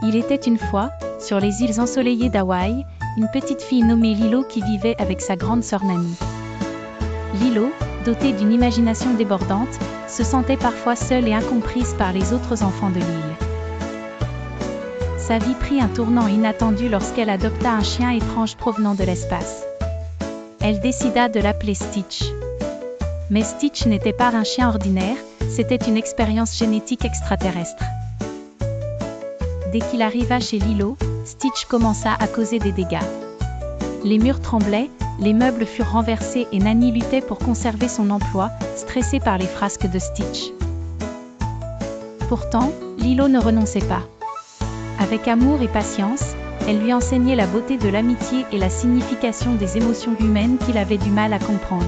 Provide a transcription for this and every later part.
Il était une fois, sur les îles ensoleillées d'Hawaï, une petite fille nommée Lilo qui vivait avec sa grande sœur Nani. Lilo, dotée d'une imagination débordante, se sentait parfois seule et incomprise par les autres enfants de l'île. Sa vie prit un tournant inattendu lorsqu'elle adopta un chien étrange provenant de l'espace. Elle décida de l'appeler Stitch. Mais Stitch n'était pas un chien ordinaire, c'était une expérience génétique extraterrestre. Dès qu'il arriva chez Lilo, Stitch commença à causer des dégâts. Les murs tremblaient, les meubles furent renversés et Nani luttait pour conserver son emploi, stressée par les frasques de Stitch. Pourtant, Lilo ne renonçait pas. Avec amour et patience, elle lui enseignait la beauté de l'amitié et la signification des émotions humaines qu'il avait du mal à comprendre.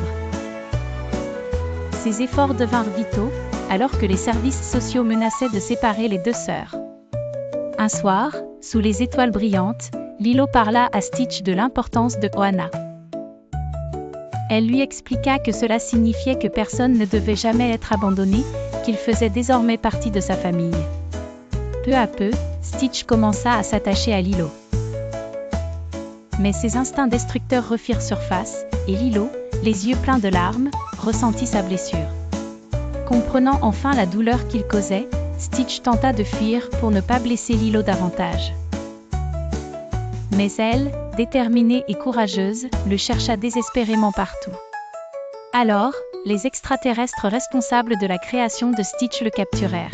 Ses efforts devinrent vitaux, alors que les services sociaux menaçaient de séparer les deux sœurs. Un soir, sous les étoiles brillantes, Lilo parla à Stitch de l'importance de Ohana. Elle lui expliqua que cela signifiait que personne ne devait jamais être abandonné, qu'il faisait désormais partie de sa famille. Peu à peu, Stitch commença à s'attacher à Lilo. Mais ses instincts destructeurs refirent surface, et Lilo, les yeux pleins de larmes, ressentit sa blessure. Comprenant enfin la douleur qu'il causait, Stitch tenta de fuir pour ne pas blesser Lilo davantage. Mais elle, déterminée et courageuse, le chercha désespérément partout. Alors, les extraterrestres responsables de la création de Stitch le capturèrent.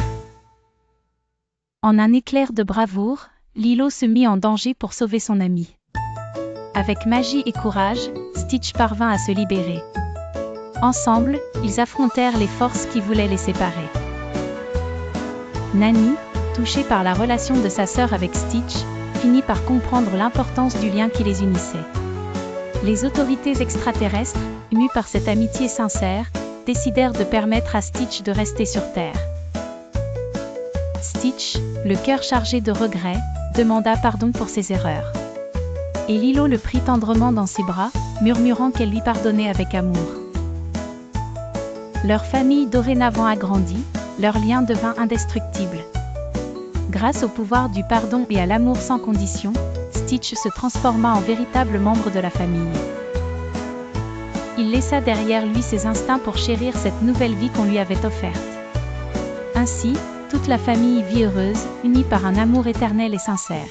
En un éclair de bravoure, Lilo se mit en danger pour sauver son ami. Avec magie et courage, Stitch parvint à se libérer. Ensemble, ils affrontèrent les forces qui voulaient les séparer. Nani, touchée par la relation de sa sœur avec Stitch, finit par comprendre l'importance du lien qui les unissait. Les autorités extraterrestres, émues par cette amitié sincère, décidèrent de permettre à Stitch de rester sur Terre. Stitch, le cœur chargé de regrets, demanda pardon pour ses erreurs. Et Lilo le prit tendrement dans ses bras, murmurant qu'elle lui pardonnait avec amour. Leur famille dorénavant agrandie, leur lien devint indestructible. Grâce au pouvoir du pardon et à l'amour sans condition, Stitch se transforma en véritable membre de la famille. Il laissa derrière lui ses instincts pour chérir cette nouvelle vie qu'on lui avait offerte. Ainsi, toute la famille vit heureuse, unie par un amour éternel et sincère.